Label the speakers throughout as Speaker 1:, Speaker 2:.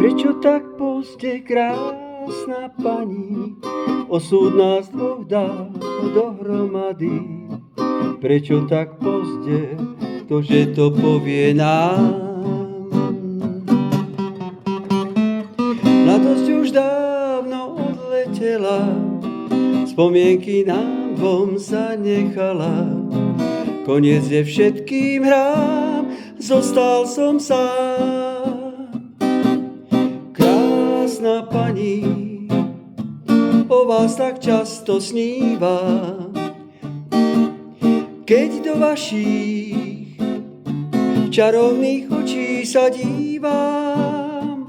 Speaker 1: Prečo tak pozde, krásna pani, osud nás dvoch dá dohromady? Prečo tak pozde, ktože to povie nám? Mladosť už dávno odletela, spomienky nám dvom zanechala. Koniec je všetkým hrám, zostal som sám. Krásna pani, o vás tak často snívam, keď do vašich čarovných očí sa dívam.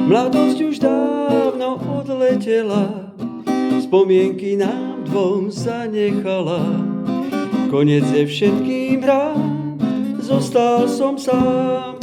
Speaker 1: Mladosť už dávno odletela, spomienky nám dvom zanechala. Koniec je všetkým hrám, zostal som sám.